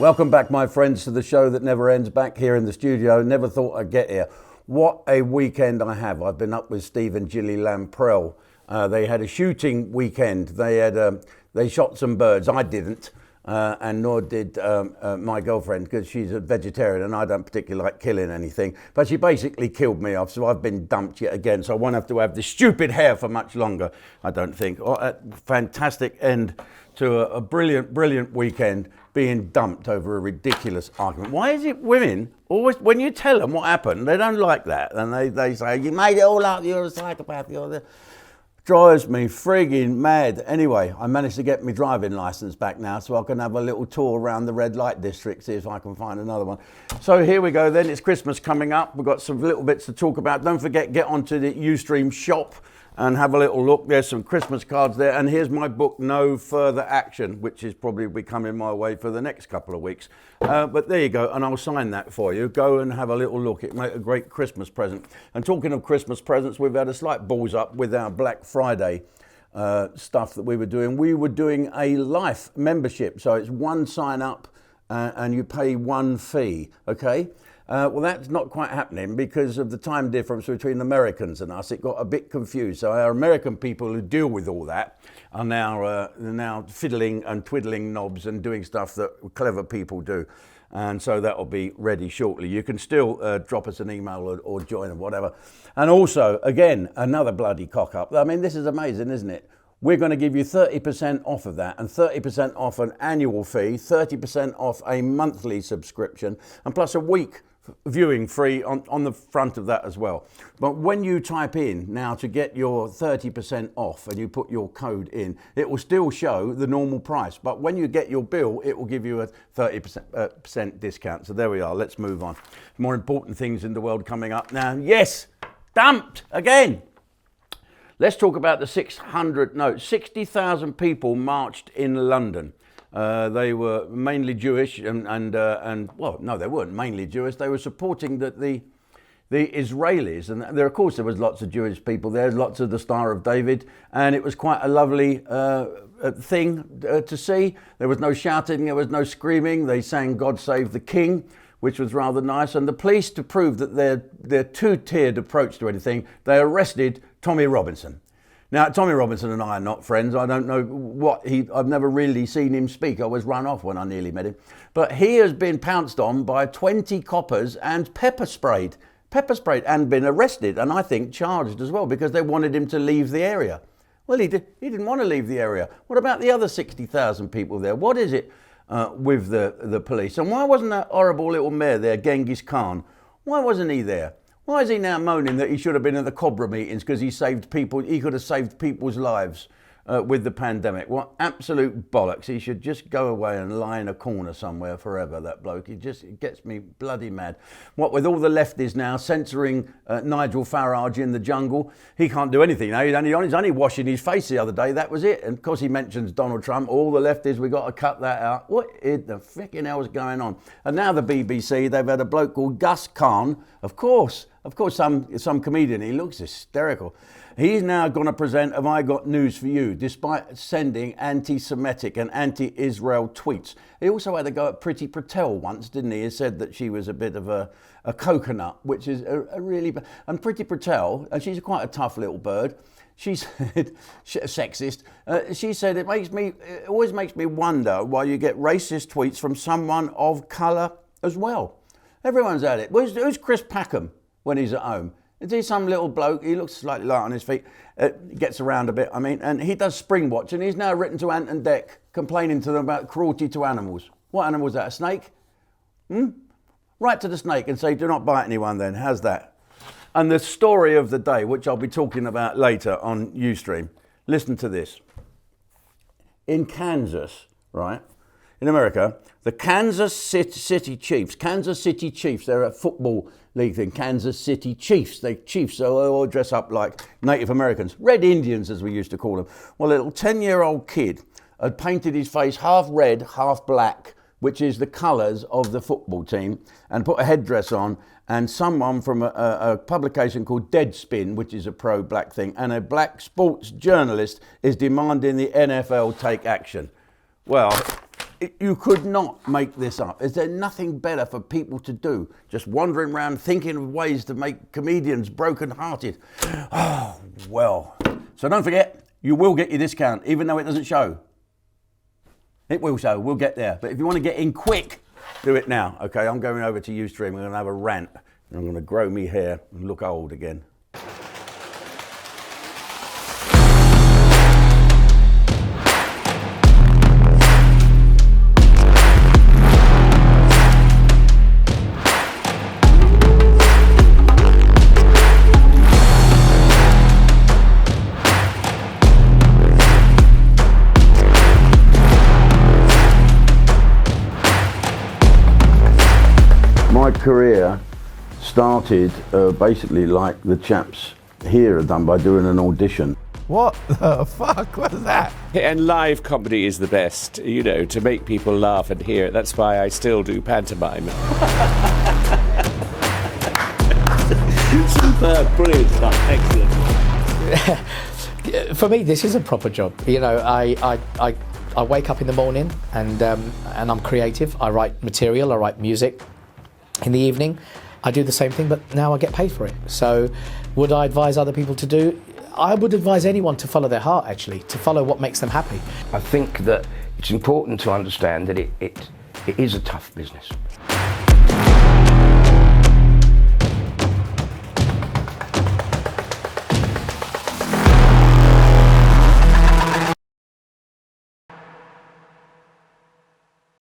Welcome back, my friends, to the show that never ends, back here in the studio. Never thought I'd get here. What a weekend I have. I've been up with Steve and Gilly Lamprell. They had a shooting weekend. They shot some birds. I didn't, and nor did my girlfriend, because she's a vegetarian and I don't particularly like killing anything. But she basically killed me off, so I've been dumped yet again. So I won't have to have this stupid hair for much longer, I don't think. A fantastic end to a brilliant, brilliant weekend, being dumped over a ridiculous argument. Why is it women always, when you tell them what happened, they don't like that, and they say, you made it all up, you're a psychopath, you're the... Drives me frigging mad. Anyway, I managed to get my driving license back now, so I can have a little tour around the red light district, see if I can find another one. So here we go then, it's Christmas coming up. We've got some little bits to talk about. Don't forget, get onto the Ustream shop and have a little look. There's some Christmas cards there, and here's my book, No Further Action, which is probably be coming my way for the next couple of weeks. But there you go, and I'll sign that for you. Go and have a little look. It make a great Christmas present. And talking of Christmas presents, we've had a slight balls up with our Black Friday stuff that we were doing. We were doing a life membership, so it's one sign up and you pay one fee, okay? Well, that's not quite happening because of the time difference between Americans and us. It got a bit confused. So our American people who deal with all that are now fiddling and twiddling knobs and doing stuff that clever people do. And so that will be ready shortly. You can still drop us an email or join or whatever. And also, again, another bloody cock up. I mean, this is amazing, isn't it? We're going to give you 30% off of that, and 30% off an annual fee, 30% off a monthly subscription, and plus a week viewing free on the front of that as well. But when you type in now to get your 30% off and you put your code in, it will still show the normal price. But when you get your bill, it will give you a 30% discount. So there we are. Let's move on. More important things in the world coming up now. Yes, dumped again. Let's talk about the 60,000 people marched in London. They were mainly Jewish and well, no, they weren't mainly Jewish. They were supporting the Israelis, and there, of course, there was lots of Jewish people there, lots of the Star of David, and it was quite a lovely thing to see. There was no shouting, there was no screaming. They sang "God Save the King," which was rather nice. And the police, to prove that their two-tiered approach to anything, they arrested Tommy Robinson. Now, Tommy Robinson and I are not friends. I don't know I've never really seen him speak. I was run off when I nearly met him. But he has been pounced on by 20 coppers and pepper sprayed and been arrested, and I think charged as well, because they wanted him to leave the area. Well, he didn't want to leave the area. What about the other 60,000 people there? What is it with the police? And why wasn't that horrible little mayor there, Genghis Khan? Why wasn't he there? Why is he now moaning that he should have been at the Cobra meetings because he could have saved people's lives with the pandemic? What absolute bollocks. He should just go away and lie in a corner somewhere forever, that bloke. It gets me bloody mad. What with all the lefties now censoring Nigel Farage in the jungle, he can't do anything now. He's only washing his face the other day, that was it. And of course he mentions Donald Trump, all the lefties, we got to cut that out. What in the frickin' hell is going on? And now the BBC, they've had a bloke called Gus Kahn, of course, some comedian, he looks hysterical. He's now going to present Have I Got News For You, despite sending anti-Semitic and anti-Israel tweets. He also had a go at Priti Patel once, didn't he? He said that she was a bit of a coconut, which is a really... And Priti Patel, and she's quite a tough little bird, she said, sexist, she said, it always makes me wonder why you get racist tweets from someone of colour as well. Everyone's at it. Who's Chris Packham when he's at home? Is he some little bloke? He looks slightly light on his feet. Gets around a bit, I mean, and he does Spring Watch, and he's now written to Ant and Dec, complaining to them about cruelty to animals. What animal is that, a snake? Write to the snake and say, do not bite anyone then, how's that? And the story of the day, which I'll be talking about later on Ustream, listen to this. In Kansas, right, in America, the Kansas City Chiefs, they're a football league thing, Kansas City Chiefs. They Chiefs, so they all dress up like Native Americans, Red Indians as we used to call them. Well, a little 10-year-old kid had painted his face half red, half black, which is the colours of the football team, and put a headdress on, and someone from a publication called Deadspin, which is a pro-black thing, and a black sports journalist is demanding the NFL take action. Well, You could not make this up. Is there nothing better for people to do? Just wandering around thinking of ways to make comedians broken-hearted. Oh, well. So don't forget, you will get your discount, even though it doesn't show. It will show, we'll get there. But if you want to get in quick, do it now. Okay, I'm going over to Ustream, I'm going to have a rant. And I'm going to grow me hair and look old again. My career started basically like the chaps here have done by doing an audition. What the fuck was that? And live comedy is the best, you know, to make people laugh and hear it. That's why I still do pantomime. Superb, brilliant stuff, excellent. For me, this is a proper job. You know, I wake up in the morning and I'm creative. I write material, I write music. In the evening, I do the same thing, but now I get paid for it. So would I advise other people to do? I would advise anyone to follow their heart, actually, to follow what makes them happy. I think that it's important to understand that it is a tough business.